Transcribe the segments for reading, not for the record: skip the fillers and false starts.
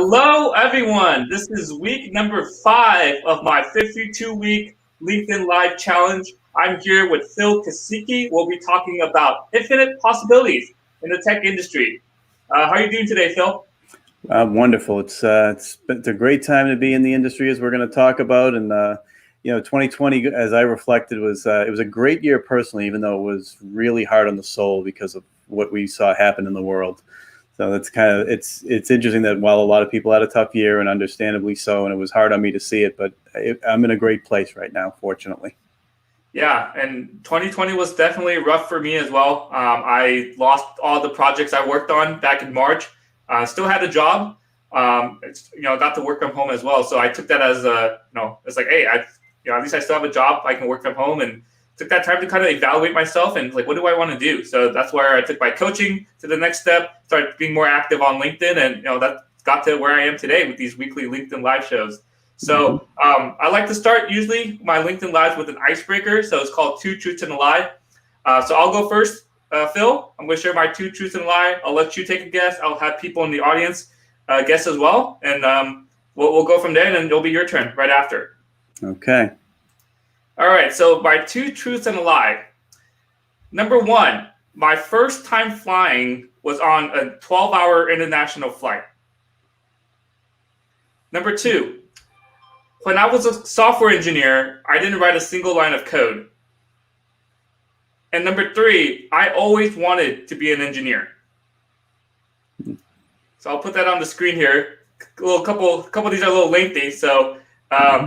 Hello, everyone. This is week number 5 of my 52-week LinkedIn Live Challenge. I'm here with Phil Kasiecki. We'll be talking about infinite possibilities in the tech industry. How are you doing today, Phil? Wonderful. It's a great time to be in the industry, as we're going to talk about. And 2020, as I reflected, it was a great year personally, even though it was really hard on the soul because of what we saw happen in the world. So that's it's interesting that while a lot of people had a tough year, and understandably so, and it was hard on me to see it, but I'm in a great place right now, fortunately. Yeah, and 2020 was definitely rough for me as well. I lost all the projects I worked on back in March. Still had a job. Got to work from home as well. So I took that as it's like, hey, at least I still have a job. I can work from home, and took that time to kind of evaluate myself and like, what do I want to do? So that's where I took my coaching to the next step, started being more active on LinkedIn, and that got to where I am today with these weekly LinkedIn live shows. So I like to start usually my LinkedIn lives with an icebreaker. So it's called 2 Truths and a Lie. So I'll go first. Phil, I'm going to share my 2 truths and a lie. I'll let you take a guess. I'll have people in the audience guess as well. And we'll go from there, and then it'll be your turn right after. Okay. All right. So my 2 truths and a lie. Number 1, my first time flying was on a 12-hour international flight. Number 2, when I was a software engineer, I didn't write a single line of code. And number 3, I always wanted to be an engineer. So I'll put that on the screen here. A couple of these are a little lengthy. So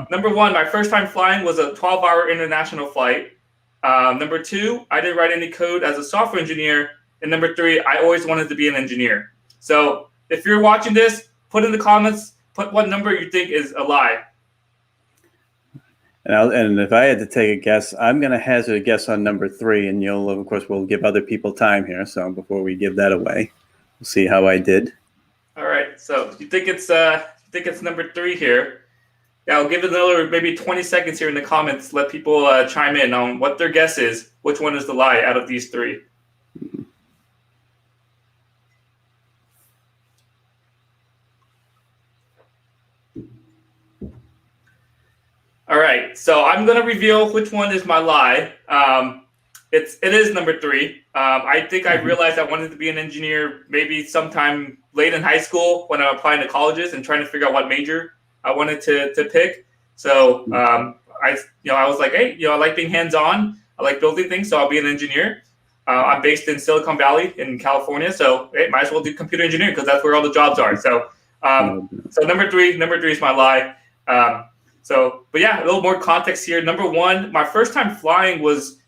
number 1, my first time flying was a 12-hour international flight. Number 2, I didn't write any code as a software engineer. And number 3, I always wanted to be an engineer. So if you're watching this, put in the comments, put what number you think is a lie. And if I had to take a guess, I'm going to hazard a guess on number 3, and of course, we'll give other people time here. So before we give that away, we'll see how I did. All right. So you think it's number 3 here? Yeah, I'll give it another maybe 20 seconds here in the comments. Let people chime in on what their guess is. Which one is the lie out of these 3? All right, so I'm going to reveal which one is my lie. It is number 3. I think I realized I wanted to be an engineer maybe sometime late in high school when I'm applying to colleges and trying to figure out what major I wanted to pick. So I was like, hey, I like being hands-on. I like building things, so I'll be an engineer. I'm based in Silicon Valley in California, so hey, might as well do computer engineering because that's where all the jobs are. So number three is my lie. But yeah, a little more context here. Number 1, my first time flying was,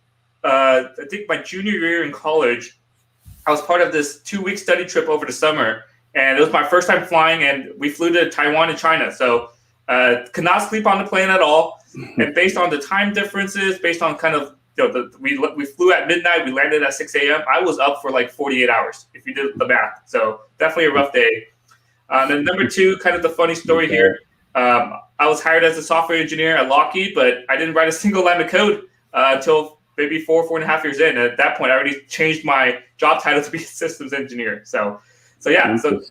I think, my junior year in college. I was part of this 2-week study trip over the summer, and it was my first time flying, and we flew to Taiwan and China. So could not sleep on the plane at all. And based on the time differences, based on kind of, we flew at midnight, we landed at 6 a.m. I was up for like 48 hours, if you did the math. So definitely a rough day. Then number 2, kind of the funny story here. I was hired as a software engineer at Lockheed, but I didn't write a single line of code until maybe 4.5 years in. And at that point, I already changed my job title to be a systems engineer. So yeah. So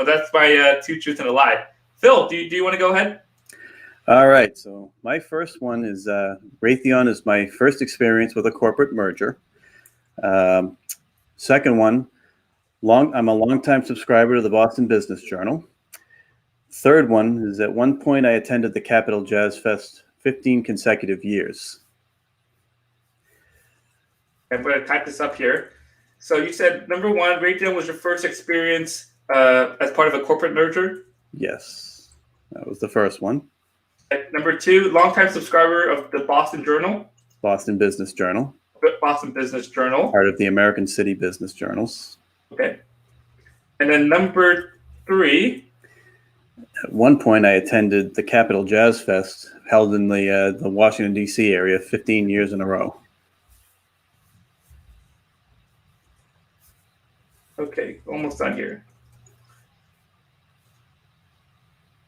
that's my 2 truths and a lie. Phil, do you want to go ahead? All right. So my first one is Raytheon is my first experience with a corporate merger. Second one, I'm a longtime subscriber to the Boston Business Journal. Third one is at one point I attended the Capitol Jazz Fest 15 consecutive years. I'm going to type this up here. So you said number 1, Raytheon was your first experience as part of a corporate merger? Yes, that was the first one. Number 2, longtime subscriber of the Boston Journal? Boston Business Journal. Boston Business Journal. Part of the American City Business Journals. Okay. And then number 3. At one point, I attended the Capitol Jazz Fest held in the Washington, D.C. area 15 years in a row. Okay, almost done here.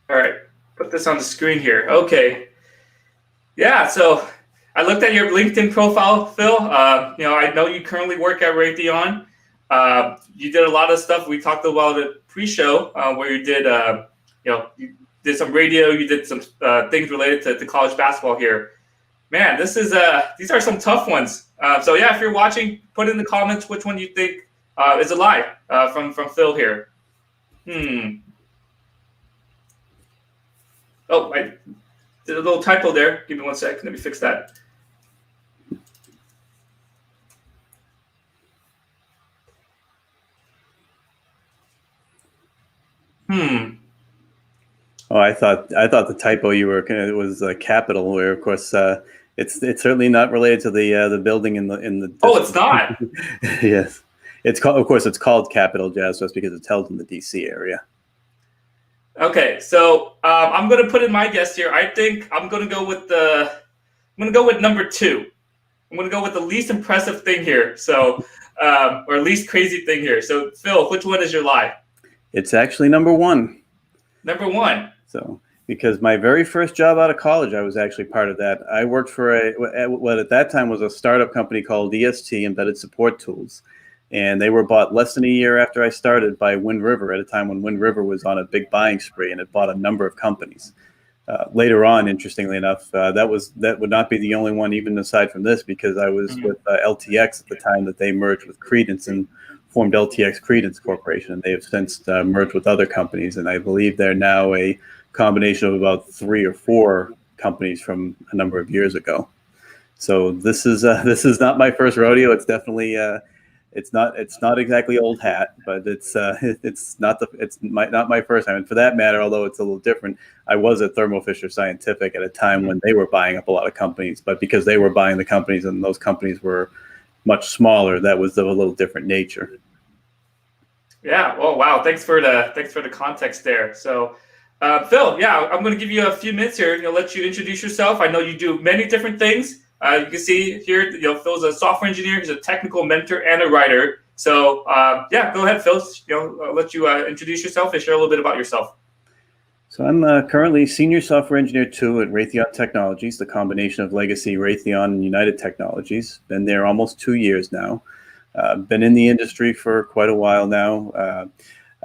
All right, put this on the screen here. Okay. Yeah, so I looked at your LinkedIn profile, Phil. I know you currently work at Raytheon. You did a lot of stuff. We talked about it pre-show where you did, you did some radio. You did some things related to college basketball here. Man, these are some tough ones. So yeah, if you're watching, put in the comments which one you think is a lie from Phil here. Oh, I did a little typo there. Give me 1 second. Let me fix that. Oh, I thought the typo you were it was capital, where of course it's certainly not related to the building in the. Oh, it's not. Yes, it's called Capitol Jazz Fest because it's held in the DC area. Okay, so I'm gonna put in my guess here. I think I'm gonna go with number 2. I'm gonna go with the least impressive thing here. So, or least crazy thing here. So, Phil, which one is your lie? It's actually number 1. Number 1. So, because my very first job out of college, I was actually part of that. I worked for what at that time was a startup company called EST, Embedded Support Tools. And they were bought less than a year after I started by Wind River at a time when Wind River was on a big buying spree and it bought a number of companies. Later on, interestingly enough, that would not be the only one, even aside from this, because I was with LTX at the time that they merged with Credence and formed LTX Credence Corporation. And they have since merged with other companies. And I believe they're now a combination of about 3 or 4 companies from a number of years ago. So this is not my first rodeo. It's definitely it's not exactly old hat, but it's not my first time. And for that matter, although it's a little different, I was at Thermo Fisher Scientific at a time when they were buying up a lot of companies. But because they were buying the companies and those companies were much smaller, that was of a little different nature. Yeah. Oh, wow. Thanks for the context there. So, Phil, yeah, I'm going to give you a few minutes here. Let you introduce yourself. I know you do many different things. You can see here, Phil's a software engineer. He's a technical mentor and a writer. So, yeah, go ahead, Phil. I'll let you introduce yourself and share a little bit about yourself. So I'm currently Senior Software Engineer 2 at Raytheon Technologies, the combination of legacy Raytheon and United Technologies. Been there almost 2 years now. Been in the industry for quite a while now.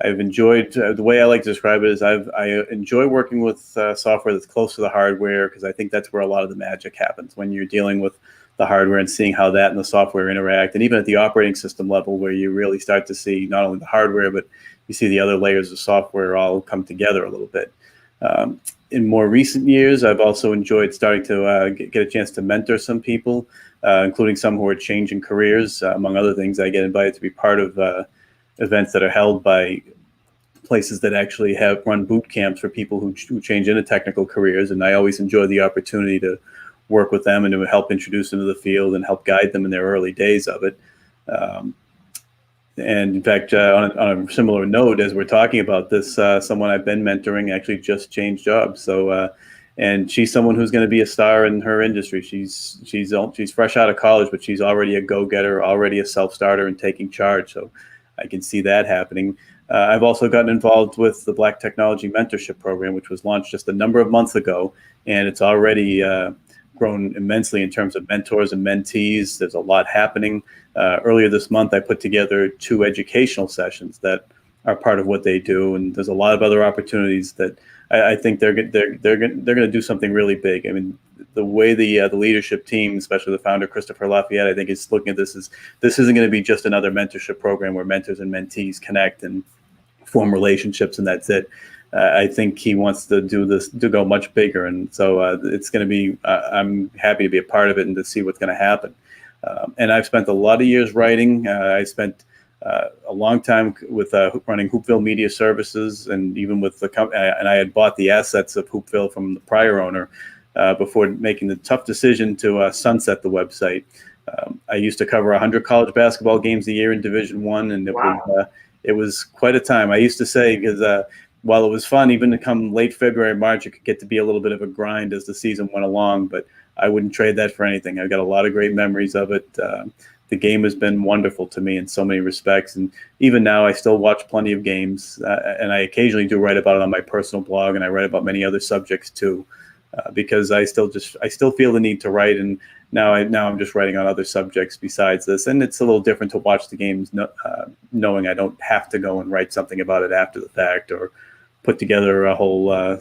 I've enjoyed, the way I like to describe it is I enjoy working with software that's close to the hardware, because I think that's where a lot of the magic happens, when you're dealing with the hardware and seeing how that and the software interact. And even at the operating system level, where you really start to see not only the hardware, but you see the other layers of software all come together a little bit. In more recent years, I've also enjoyed starting to get a chance to mentor some people, including some who are changing careers. Among other things, I get invited to be part of events that are held by places that actually have run boot camps for people who change into technical careers. And I always enjoy the opportunity to work with them and to help introduce them to the field and help guide them in their early days of it. And in fact, on a similar note, as we're talking about this, someone I've been mentoring actually just changed jobs. So, and she's someone who's going to be a star in her industry. She's fresh out of college, but she's already a go-getter, already a self-starter and taking charge. So I can see that happening. I've also gotten involved with the Black Technology Mentorship Program, which was launched just a number of months ago, and it's already grown immensely in terms of mentors and mentees. There's a lot happening. Earlier this month, I put together 2 educational sessions that are part of what they do, and there's a lot of other opportunities that I think they're going to do something really big. I mean, the way the leadership team, especially the founder Christopher Lafayette, I think is looking at this isn't going to be just another mentorship program where mentors and mentees connect and form relationships and that's it. I think he wants to do this to go much bigger, and so it's going to be. I'm happy to be a part of it and to see what's going to happen. And I've spent a lot of years writing. I spent a long time with running Hoopville Media Services, and even with the company. And I had bought the assets of Hoopville from the prior owner before making the tough decision to sunset the website. I used to cover 100 college basketball games a year in Division I, and it was quite a time. I used to say, because while it was fun, even to come late February, March, it could get to be a little bit of a grind as the season went along, but I wouldn't trade that for anything. I've got a lot of great memories of it. The game has been wonderful to me in so many respects. And even now, I still watch plenty of games, and I occasionally do write about it on my personal blog, and I write about many other subjects too. because I still feel the need to write, and now I'm just writing on other subjects besides this, and it's a little different to watch the games knowing I don't have to go and write something about it after the fact or put together a whole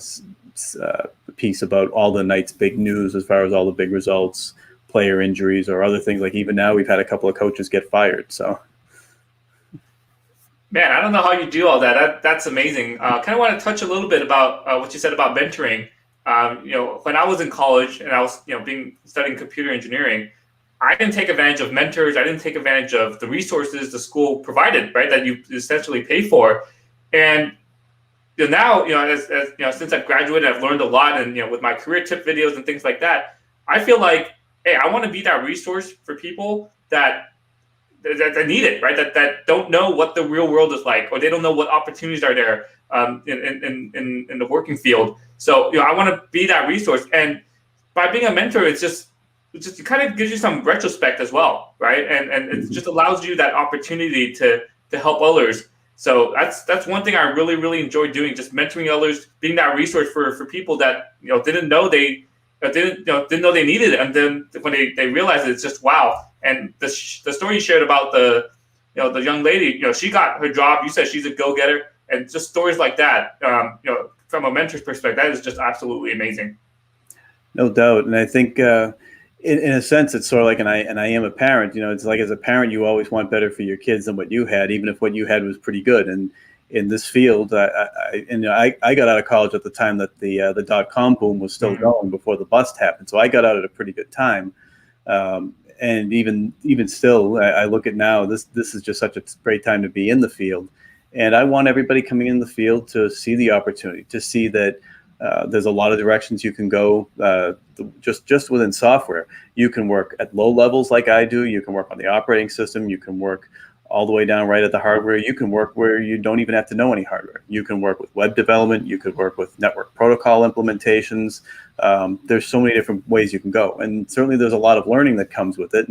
piece about all the night's big news as far as all the big results, player injuries, or other things. Like even now we've had a couple of coaches get fired. So, man, I don't know how you do all that. That's amazing. Kind of want to touch a little bit about what you said about mentoring. When I was in college and I was, studying computer engineering, I didn't take advantage of mentors. I didn't take advantage of the resources the school provided, right? That you essentially pay for. And now, as since I've graduated, I've learned a lot, and with my career tip videos and things like that, I feel like, hey, I want to be that resource for people that need it, right? That don't know what the real world is like, or they don't know what opportunities are there in the working field. So I want to be that resource, and by being a mentor, it kind of gives you some retrospect as well, right? And it just allows you that opportunity to help others. So that's one thing I really, really enjoy doing, just mentoring others, being that resource for people that didn't know they needed it, and then when they realize it, it's just wow. And the story you shared about the young lady, she got her job. You said she's a go-getter, and just stories like that, from a mentor's perspective, that is just absolutely amazing. No doubt, and I think in a sense, it's sort of like, and I am a parent. It's like as a parent, you always want better for your kids than what you had, even if what you had was pretty good. And in this field, I got out of college at the time that the .com boom was still going before the bust happened. So I got out at a pretty good time. And even still, I look at now, this is just such a great time to be in the field. And I want everybody coming in the field to see the opportunity, to see that there's a lot of directions you can go. Just within software, you can work at low levels like I do. You can work on the operating system. You can work all the way down right at the hardware. You can work where you don't even have to know any hardware. You can work with web development. You could work with network protocol implementations. There's so many different ways you can go, and certainly there's a lot of learning that comes with it.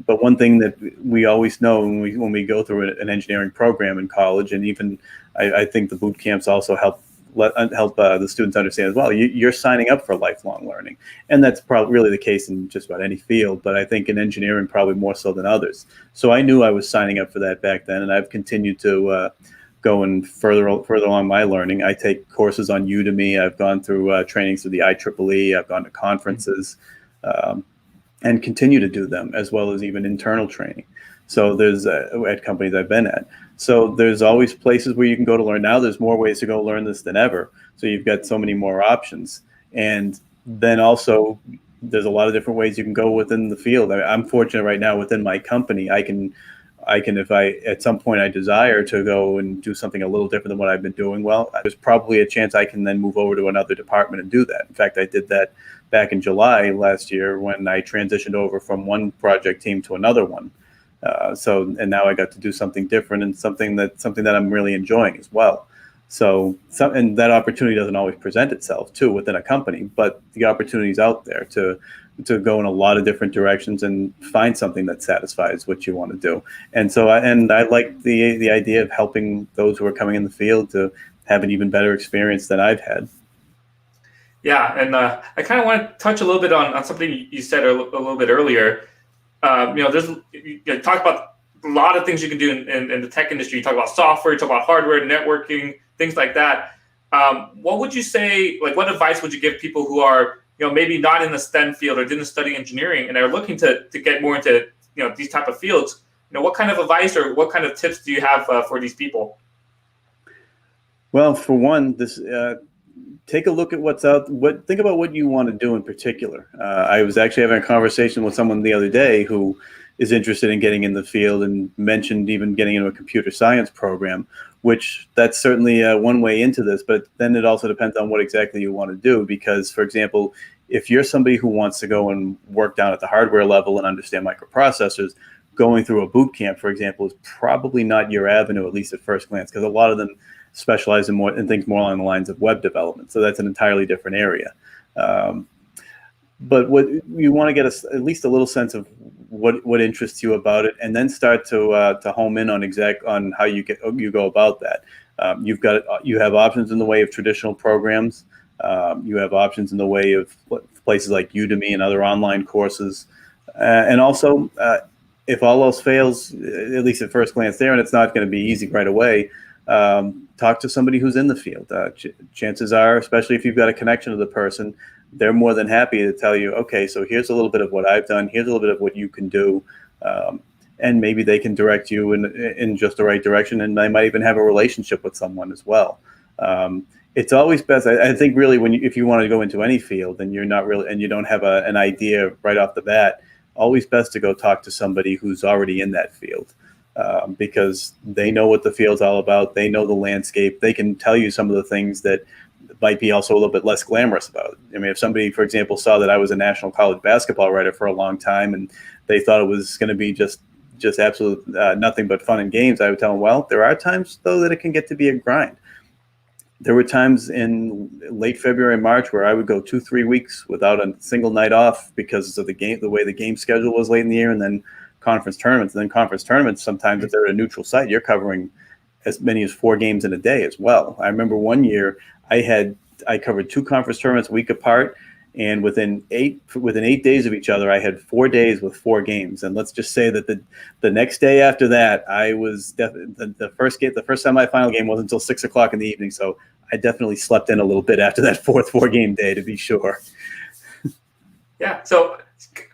But one thing that we always know when we go through an engineering program in college, and even I think the boot camps also help the students understand as well. You're signing up for lifelong learning, and that's probably really the case in just about any field. But I think in engineering, probably more so than others. So I knew I was signing up for that back then, and I've continued to go and further along my learning. I take courses on Udemy. I've gone through trainings through the IEEE. I've gone to conferences, and continue to do them, as well as even internal training. So there's at companies I've been at. So there's always places where you can go to learn. Now there's more ways to go learn this than ever. So you've got so many more options. And then also there's a lot of different ways you can go within the field. I'm fortunate right now within my company. I can, if I, at some point I desire to go and do something a little different than what I've been doing, well, there's probably a chance I can then move over to another department and do that. In fact, I did that back in July last year when I transitioned over from one project team to another one. And now I got to do something different and something that I'm really enjoying as well. And that opportunity doesn't always present itself too within a company, but the opportunity is out there to go in a lot of different directions and find something that satisfies what you want to do. And so I like the idea of helping those who are coming in the field to have an even better experience than I've had. Yeah, and I kind of want to touch a little bit on something you said a little bit earlier. You talk about a lot of things you can do in the tech industry. You talk about software, you talk about hardware, networking, things like that. What would you say, like what advice would you give people who are, maybe not in the STEM field or didn't study engineering and are looking to get more into, these type of fields? What kind of advice or what kind of tips do you have for these people? Well, for one, take a look at what's out. Think about what you want to do in particular. I was actually having a conversation with someone the other day who is interested in getting in the field and mentioned even getting into a computer science program, which that's certainly one way into this. But then it also depends on what exactly you want to do. Because, for example, if you're somebody who wants to go and work down at the hardware level and understand microprocessors, going through a boot camp, for example, is probably not your avenue, at least at first glance, because a lot of them specialize in things more along the lines of web development. So that's an entirely different area. But what you want to get at least a little sense of what interests you about it, and then start to home in on how you go about that. You have options in the way of traditional programs. You have options in the way of places like Udemy and other online courses. And also, if all else fails, at least at first glance there, and it's not going to be easy right away, talk to somebody who's in the field. Chances are, especially if you've got a connection to the person, they're more than happy to tell you, okay, so here's a little bit of what I've done. Here's a little bit of what you can do. And maybe they can direct you in just the right direction. And they might even have a relationship with someone as well. It's always best, I think, really, if you want to go into any field and you're not really, and you don't have an idea right off the bat, always best to go talk to somebody who's already in that field, because they know what the field's all about. They know the landscape. They can tell you some of the things that might be also a little bit less glamorous about it. I mean, if somebody, for example, saw that I was a national college basketball writer for a long time and they thought it was going to be just absolute nothing but fun and games, I would tell them, well, there are times, though, that it can get to be a grind. There were times in late February and March where I would go 2-3 weeks without a single night off because of the way the game schedule was late in the year, and then conference tournaments. And then conference tournaments, sometimes if they're at a neutral site, you're covering as many as 4 games in a day as well. I remember one year I covered 2 conference tournaments a week apart, and within 8 days of each other, I had 4 days with 4 games. And let's just say that the next day after that, I was the first semifinal game wasn't until 6:00 in the evening. So I definitely slept in a little bit after that 4th game day, to be sure. Yeah. So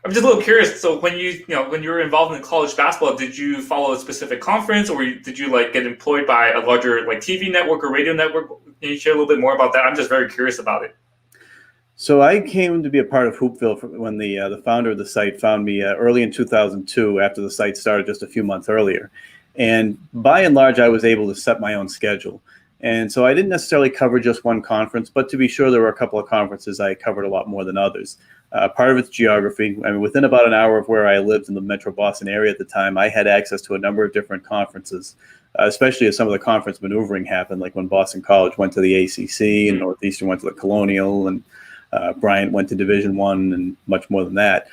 I'm just a little curious. So when you were involved in college basketball, did you follow a specific conference, or did you get employed by a larger TV network or radio network? Can you share a little bit more about that? I'm just very curious about it. So I came to be a part of Hoopville when the founder of the site found me early in 2002, after the site started just a few months earlier. And by and large, I was able to set my own schedule. And so I didn't necessarily cover just one conference, but to be sure, there were a couple of conferences I covered a lot more than others. Part of it's geography. I mean, within about an hour of where I lived in the Metro Boston area at the time, I had access to a number of different conferences, especially as some of the conference maneuvering happened, like when Boston College went to the ACC and Northeastern went to the Colonial, and Bryant went to Division I and much more than that.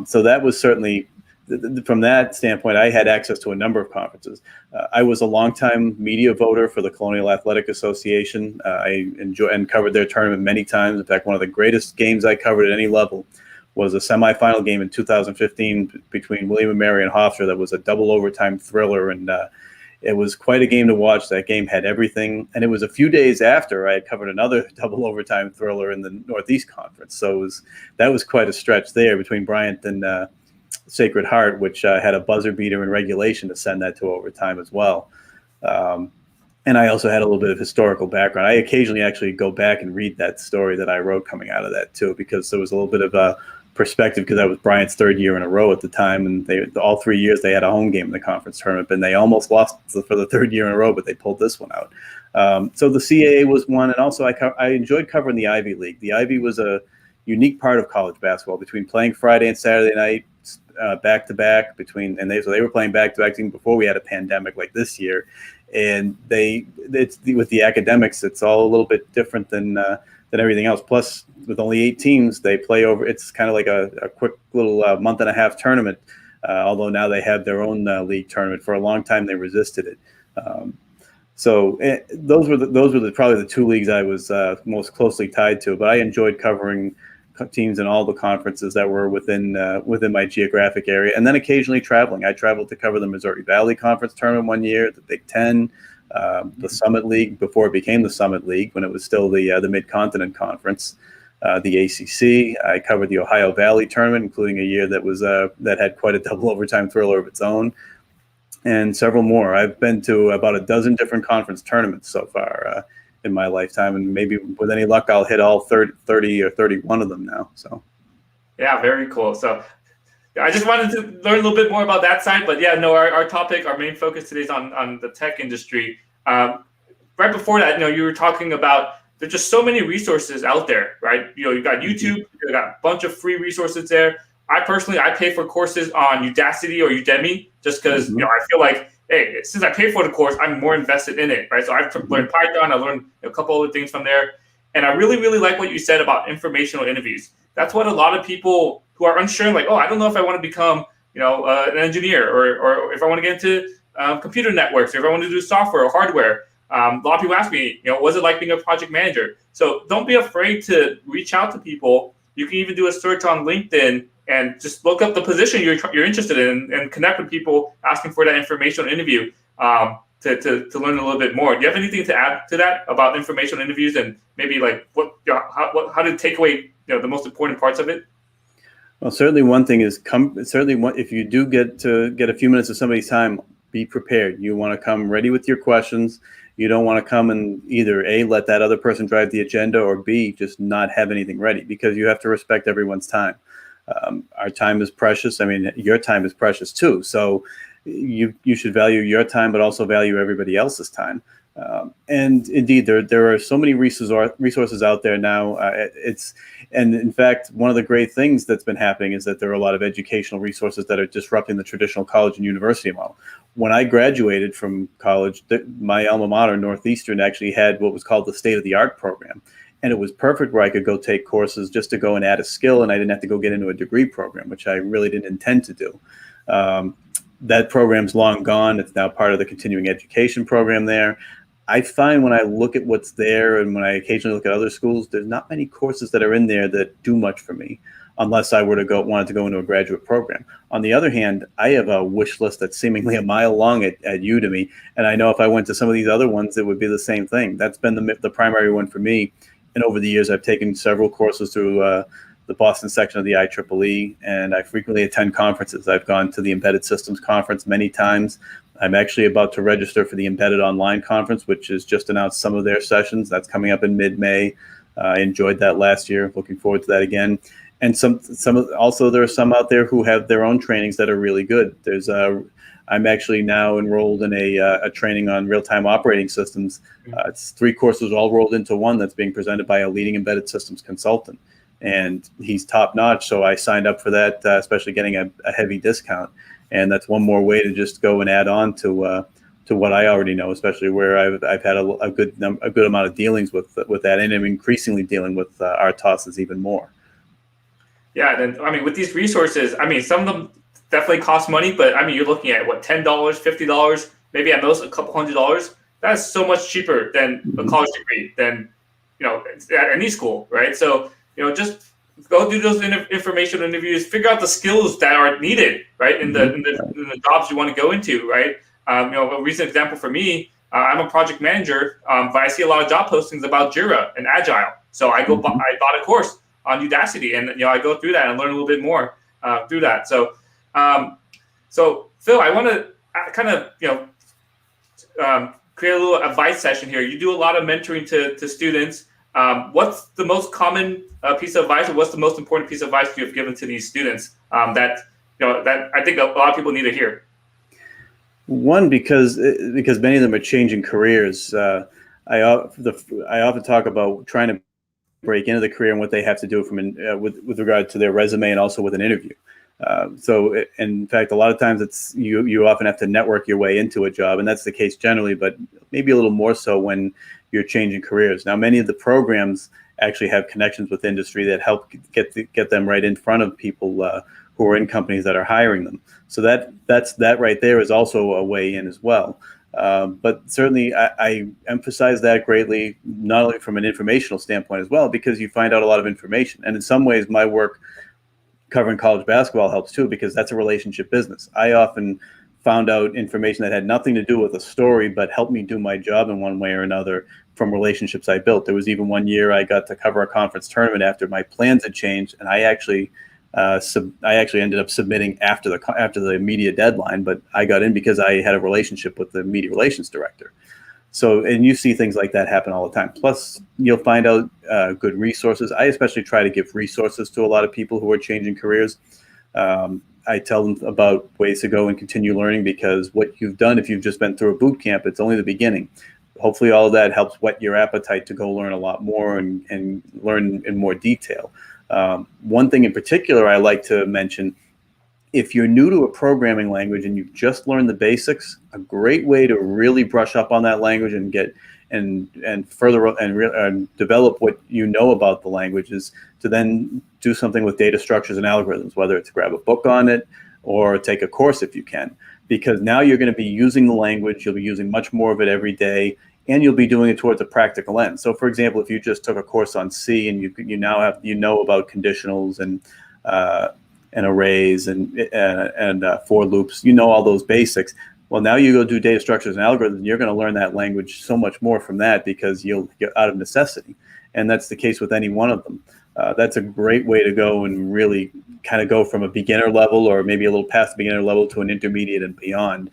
So that was certainly, from that standpoint, I had access to a number of conferences. I was a longtime media voter for the Colonial Athletic Association. I enjoyed and covered their tournament many times. In fact, one of the greatest games I covered at any level was a semifinal game in 2015 between William & Mary and Hofstra that was a double overtime thriller, and it was quite a game to watch. That game had everything, and it was a few days after I had covered another double overtime thriller in the Northeast Conference. So that was quite a stretch there between Bryant and Sacred Heart, which had a buzzer beater in regulation to send that to overtime as well. And I also had a little bit of historical background. I occasionally actually go back and read that story that I wrote coming out of that too, because there was a little bit of a perspective, because that was Bryant's 3rd year in a row at the time, and all 3 years they had a home game in the conference tournament, and they almost lost for the 3rd year in a row, but they pulled this one out. So the CAA was one, and also I enjoyed covering the Ivy League. The Ivy was a unique part of college basketball, between playing Friday and Saturday night back to back, so they were playing back to back even before we had a pandemic like this year. And with the academics, it's all a little bit different than everything else. Plus, with only 8 teams, they play over. It's kind of like a quick little month and a half tournament. Although now they have their own league tournament. For a long time, they resisted it. So those were probably the 2 leagues I was most closely tied to. But I enjoyed covering teams in all the conferences that were within my geographic area, and then occasionally traveling. I traveled to cover the Missouri Valley Conference tournament one year, the Big Ten, the Summit League before it became the Summit League, when it was still the Mid-Continent Conference, the ACC. I covered the Ohio Valley tournament, including a year that had quite a double overtime thriller of its own, and several more. I've been to about a dozen different conference tournaments so far in my lifetime, and maybe with any luck, I'll hit all 30 or 31 of them now. So, yeah, very cool. So, I just wanted to learn a little bit more about that side, but yeah, no, our topic, our main focus today is on the tech industry. Right before that, you were talking about there's just so many resources out there, right? You got YouTube, you got a bunch of free resources there. I pay for courses on Udacity or Udemy just because I feel like, hey, since I pay for the course, I'm more invested in it, right? So I've learned Python, I learned a couple other things from there. And I really, really like what you said about informational interviews. That's what a lot of people who are unsure, like, I don't know if I want to become, an engineer, or if I want to get into computer networks, or if I want to do software or hardware. A lot of people ask me, was it like being a project manager? So don't be afraid to reach out to people. You can even do a search on LinkedIn and just look up the position you're interested in and connect with people asking for that informational interview to learn a little bit more. Do you have anything to add to that about informational interviews and maybe like how to take away the most important parts of it? Well, certainly one thing is if you do get a few minutes of somebody's time, be prepared. You want to come ready with your questions. You don't want to come and either A, let that other person drive the agenda, or B, just not have anything ready, because you have to respect everyone's time. Our time is precious. I mean, your time is precious too. So you should value your time, but also value everybody else's time. And indeed, there are so many resources out there now. And in fact, one of the great things that's been happening is that there are a lot of educational resources that are disrupting the traditional college and university model. When I graduated from college, my alma mater, Northeastern, actually had what was called the State of the Art program. And it was perfect where I could go take courses just to go and add a skill, and I didn't have to go get into a degree program, which I really didn't intend to do. That program's long gone. It's now part of the continuing education program there. I find when I look at what's there and when I occasionally look at other schools, there's not many courses that are in there that do much for me, unless I wanted to go into a graduate program. On the other hand, I have a wish list that's seemingly a mile long at Udemy, and I know if I went to some of these other ones, it would be the same thing. That's been the primary one for me. And over the years, I've taken several courses through the Boston section of the IEEE, and I frequently attend conferences. I've gone to the Embedded Systems Conference many times. I'm actually about to register for the Embedded Online Conference, which has just announced some of their sessions. That's coming up in mid-May. I enjoyed that last year. Looking forward to that again. And also there are some out there who have their own trainings that are really good. I'm actually now enrolled in a training on real-time operating systems. It's 3 courses all rolled into one that's being presented by a leading embedded systems consultant. And he's top-notch, so I signed up for that, especially getting a heavy discount. And that's one more way to just go and add on to what I already know, especially where I've had a good amount of dealings with that, and I'm increasingly dealing with our tosses even more. Yeah, and I mean, with these resources, I mean, some of them definitely cost money, but I mean, you're looking at what, $10, $50, maybe at most a couple $100. That's so much cheaper than a college degree, than at any school, right? So just go do those information interviews, figure out the skills that are needed, right, in the jobs you want to go into, right? A recent example for me, I'm a project manager, but I see a lot of job postings about Jira and Agile. So I bought a course on Udacity, and I go through that and learn a little bit more through that. So Phil, I want to kind of create a little advice session here. You do a lot of mentoring to students. What's the most common piece of advice, or what's the most important piece of advice you have given to these students that I think a lot of people need to hear? One, because many of them are changing careers. I often talk about trying to break into the career and what they have to do with regard to their resume, and also with an interview. So in fact, a lot of times it's you often have to network your way into a job, and that's the case generally, but maybe a little more so when you're changing careers. Now, many of the programs actually have connections with industry that help get them right in front of people who are in companies that are hiring them. So that right there is also a way in as well. But certainly I emphasize that greatly, not only from an informational standpoint as well, because you find out a lot of information. And in some ways, my work covering college basketball helps too, because that's a relationship business. I often found out information that had nothing to do with a story, but helped me do my job in one way or another from relationships I built. There was even one year I got to cover a conference tournament after my plans had changed, and I actually ended up submitting after the media deadline, but I got in because I had a relationship with the media relations director. So, and you see things like that happen all the time. Plus, you'll find out good resources. I especially try to give resources to a lot of people who are changing careers. I tell them about ways to go and continue learning, because what you've done, if you've just been through a boot camp, it's only the beginning. Hopefully all of that helps whet your appetite to go learn a lot more and learn in more detail. One thing in particular I like to mention, if you're new to a programming language and you've just learned the basics, a great way to really brush up on that language and get and further and develop what you know about the language is to then do something with data structures and algorithms, whether it's grab a book on it or take a course if you can, because now you're going to be using the language. You'll be using much more of it every day. and you'll be doing it towards a practical end. So, for example, if you just took a course on C and you now have about conditionals and arrays and for loops, all those basics. Well, now you go do data structures and algorithms, and you're going to learn that language so much more from that because you'll get out of necessity. And that's the case with any one of them. That's a great way to go and really kind of go from a beginner level or maybe a little past the beginner level to an intermediate and beyond.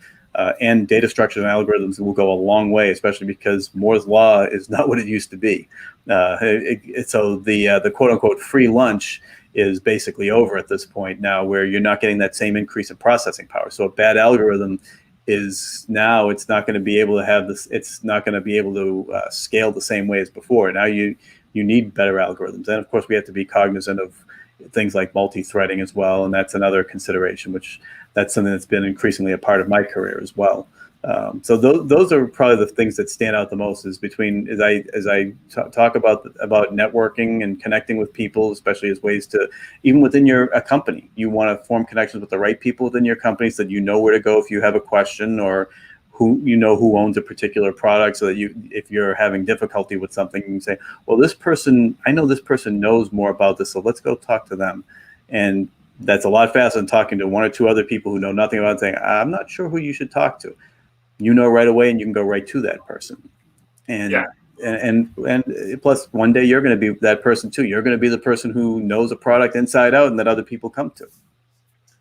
And data structures and algorithms will go a long way, especially because Moore's law is not what it used to be. So the quote unquote free lunch is basically over at this point now, where you're not getting that same increase in processing power. So a bad algorithm is now it's not going to be able to have this. It's not going to be able to scale the same way as before. Now you need better algorithms, and of course we have to be cognizant of things like multi-threading as well, and that's another consideration. That's something that's been increasingly a part of my career as well. So those are probably the things that stand out the most. Is between as I talk about networking and connecting with people, especially as ways to even within a company, you want to form connections with the right people within your company so that you know where to go if you have a question or who owns a particular product, so that if you're having difficulty with something, you can say, well, I know this person knows more about this, so let's go talk to them. And that's a lot faster than talking to one or two other people who know nothing about it, saying, I'm not sure who you should talk to. Right away, and you can go right to that person. And plus, one day you're going to be that person too. You're going to be the person who knows a product inside out and that other people come to.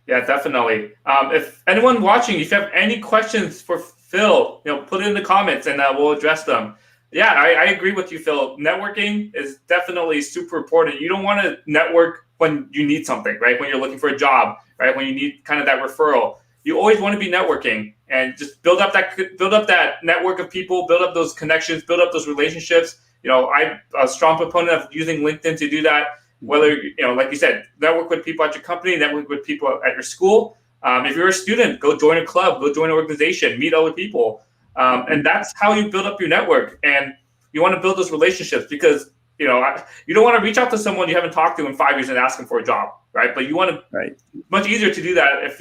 Yeah, definitely. If anyone watching, if you have any questions for Phil, put it in the comments and we'll address them. Yeah, I agree with you, Phil. Networking is definitely super important. You don't want to network when you need something, right? When you're looking for a job, right? When you need kind of that referral. You always want to be networking and just build up that network of people, build up those connections, build up those relationships. I'm a strong proponent of using LinkedIn to do that. Whether, like you said, network with people at your company, network with people at your school. If you're a student, go join a club, go join an organization, meet other people. And that's how you build up your network. And you want to build those relationships because, you don't want to reach out to someone you haven't talked to in 5 years and ask them for a job, right? But you want to, It's much easier to do that if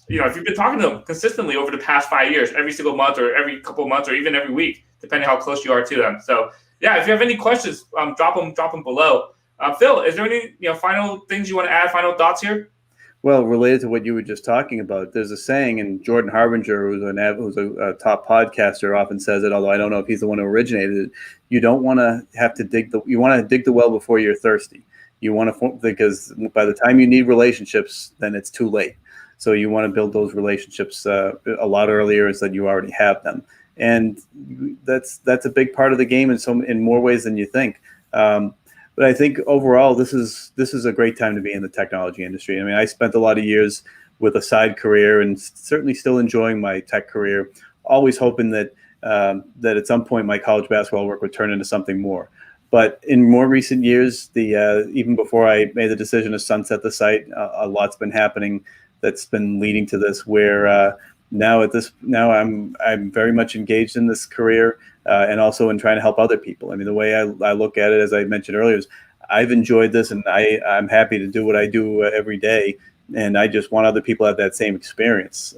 if you've been talking to them consistently over the past 5 years, every single month or every couple of months or even every week, depending how close you are to them. So yeah, if you have any questions, drop them below. Phil, is there any final things you want to add? Final thoughts here? Well, related to what you were just talking about, there's a saying, and Jordan Harbinger, who's a top podcaster, often says it. Although I don't know if he's the one who originated it. You don't want to have to you want to dig the well before you're thirsty. You want to, because by the time you need relationships, then it's too late. So you want to build those relationships a lot earlier so that you already have them. And that's a big part of the game in more ways than you think. But I think overall, this is a great time to be in the technology industry. I mean, I spent a lot of years with a side career and certainly still enjoying my tech career, always hoping that at some point my college basketball work would turn into something more. But in more recent years, even before I made the decision to sunset the site, a lot's been happening that's been leading to this, where now I'm very much engaged in this career and also in trying to help other people. I mean, the way I look at it, as I mentioned earlier, is I've enjoyed this, and I'm happy to do what I do every day, and I just want other people to have that same experience.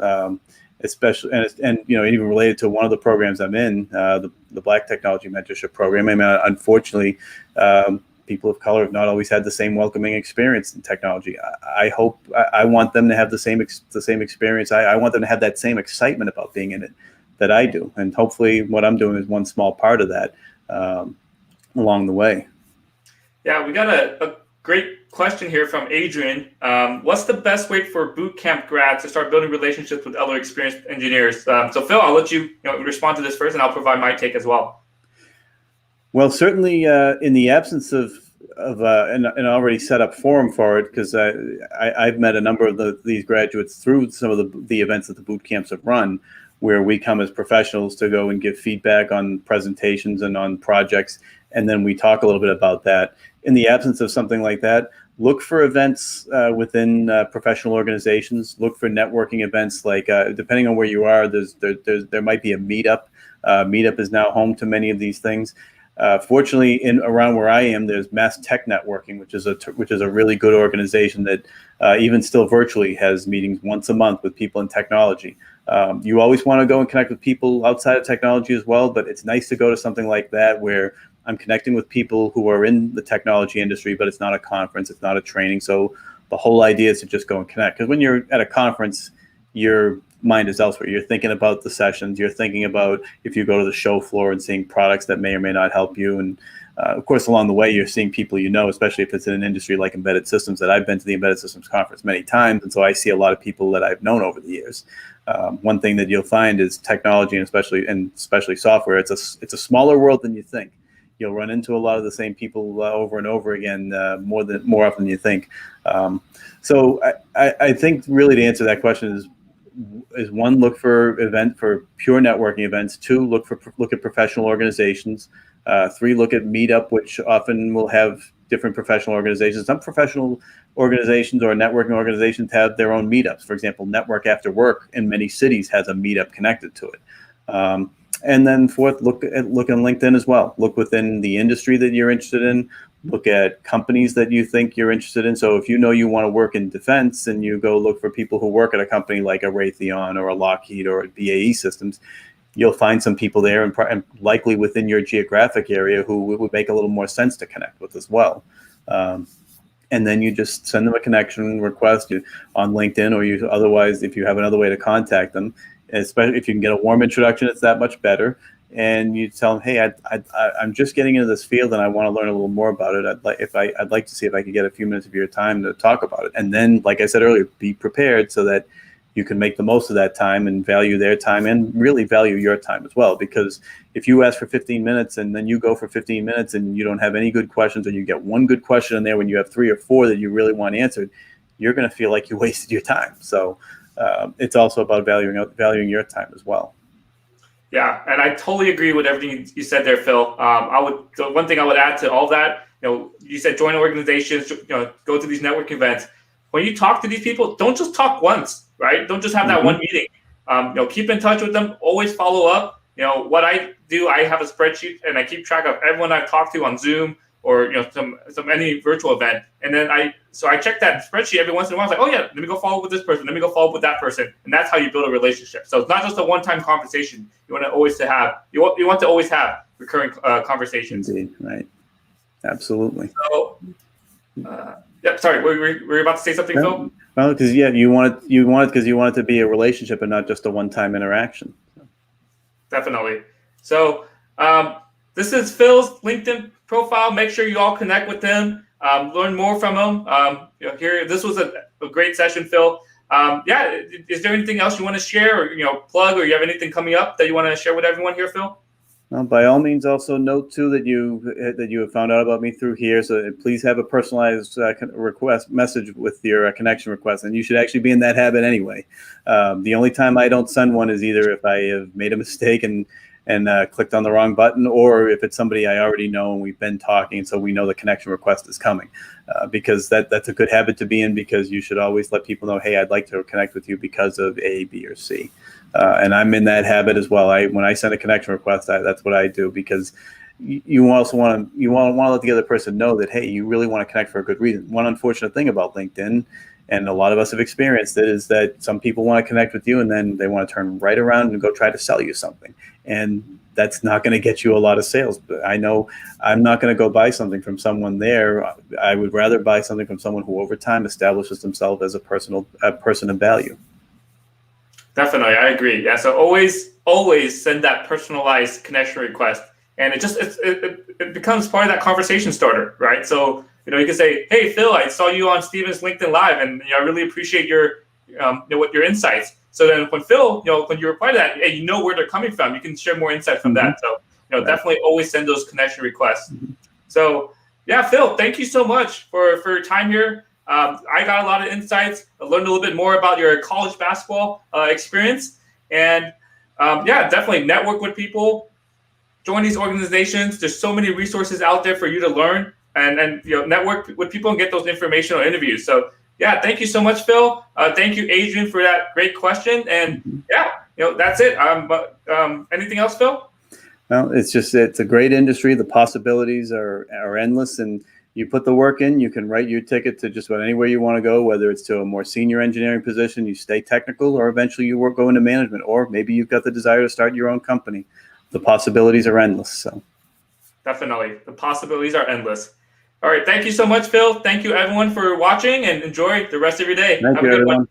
Especially and even related to one of the programs I'm in, the Black Technology Mentorship Program. I mean, unfortunately, people of color have not always had the same welcoming experience in technology. I want them to have the same experience. I want them to have that same excitement about being in it that I do, and hopefully, what I'm doing is one small part of that along the way. Yeah, we got a great question here from Adrian. What's the best way for boot camp grads to start building relationships with other experienced engineers? So Phil, I'll let you respond to this first, and I'll provide my take as well. Well, certainly in the absence of an already set up forum for it, because I've met a number of these graduates through some of the events that the boot camps have run, where we come as professionals to go and give feedback on presentations and on projects, and then we talk a little bit about that. In the absence of something like that, look for events within professional organizations. Look for networking events, like depending on where you are, there might be a meetup. Meetup is now home to many of these things. Fortunately, in around where I am, there's Mass Tech Networking, which is a really good organization that even still virtually has meetings once a month with people in technology. You always want to go and connect with people outside of technology as well, but it's nice to go to something like that where I'm connecting with people who are in the technology industry, but it's not a conference, it's not a training. So the whole idea is to just go and connect. Because when you're at a conference, your mind is elsewhere. You're thinking about the sessions. You're thinking about if you go to the show floor and seeing products that may or may not help you. And of course, along the way, you're seeing people you know, especially if it's in an industry like embedded systems. That I've been to the embedded systems conference many times, and so I see a lot of people that I've known over the years. One thing that you'll find is technology, and especially software. It's a smaller world than you think. You'll run into a lot of the same people over and over again, more often than you think. So I think really to answer that question is one, look for pure networking events. Two, look at professional organizations. Three, look at Meetup, which often will have different professional organizations. Some professional organizations or networking organizations have their own meetups. For example, Network After Work in many cities has a meetup connected to it. And then fourth, look on LinkedIn as well. Look within the industry that you're interested in. Look at companies that you think you're interested in. So if you know you want to work in defense and you go look for people who work at a company like a Raytheon or a Lockheed or a BAE Systems, you'll find some people there and likely within your geographic area who would make a little more sense to connect with as well. And then you just send them a connection request on LinkedIn, or otherwise, if you have another way to contact them, especially if you can get a warm introduction, it's that much better. And you tell them, hey, I'm just getting into this field and I want to learn a little more about it. I'd like to see if I could get a few minutes of your time to talk about it. And then, like I said earlier, be prepared so that you can make the most of that time and value their time and really value your time as well. Because if you ask for 15 minutes and then you go for 15 minutes and you don't have any good questions, or you get one good question in there when you have 3 or 4 that you really want answered, you're going to feel like you wasted your time. So it's also about valuing your time as well. Yeah, and I totally agree with everything you said there, Phil. The one thing I would add to all that, you said join organizations, go to these network events. When you talk to these people, don't just talk once, right? Don't just have that one meeting. Keep in touch with them. Always follow up. What I do, I have a spreadsheet and I keep track of everyone I've talked to on Zoom or some any virtual event, and then I check that spreadsheet every once in a while. I was like, oh yeah, let me go follow up with this person. Let me go follow up with that person, and that's how you build a relationship. So it's not just a one-time conversation. You want to always have recurring conversations. Indeed, right? Absolutely. So, sorry, were you about to say something, Phil? Well, because you want it to be a relationship and not just a one-time interaction. Definitely. So this is Phil's LinkedIn profile. Make sure you all connect with him, learn more from him. This was a great session, Phil. Is there anything else you want to share or plug, or you have anything coming up that you want to share with everyone here, Phil? Well, by all means, also note too that you have found out about me through here. So please have a personalized message with your connection request, and you should actually be in that habit anyway. The only time I don't send one is either if I have made a mistake and clicked on the wrong button, or if it's somebody I already know and we've been talking, so we know the connection request is coming. Because that's a good habit to be in, because you should always let people know, hey, I'd like to connect with you because of A, B, or C. And I'm in that habit as well. When I send a connection request, that's what I do, because you also want to let the other person know that, hey, you really want to connect for a good reason. One unfortunate thing about LinkedIn, and a lot of us have experienced it, is that some people want to connect with you and then they want to turn right around and go try to sell you something. And that's not going to get you a lot of sales. But I know I'm not going to go buy something from someone there. I would rather buy something from someone who over time establishes themselves as a person of value. Definitely, I agree. Yeah, so always send that personalized connection request, and it becomes part of that conversation starter, right? So you can say, "Hey, Phil, I saw you on Steven's LinkedIn Live, and I really appreciate your your insights." So then when Phil, when you reply to that, hey, you know where they're coming from. You can share more insight from that. So right. Definitely always send those connection requests. So yeah, Phil, thank you so much for your time here. I got a lot of insights. I learned a little bit more about your college basketball experience, and definitely network with people, join these organizations. There's so many resources out there for you to learn, and network with people and get those informational interviews. So yeah, thank you so much, Phil. Thank you, Adrian, for that great question. And that's it. Anything else, Phil? Well, it's a great industry. The possibilities are endless, and you put the work in, you can write your ticket to just about anywhere you want to go, whether it's to a more senior engineering position, you stay technical, or eventually you go into management, or maybe you've got the desire to start your own company. The possibilities are endless. So Definitely. The possibilities are endless. All right. Thank you so much, Phil. Thank you, everyone, for watching, and enjoy the rest of your day. thank Have a you, good one. everyone.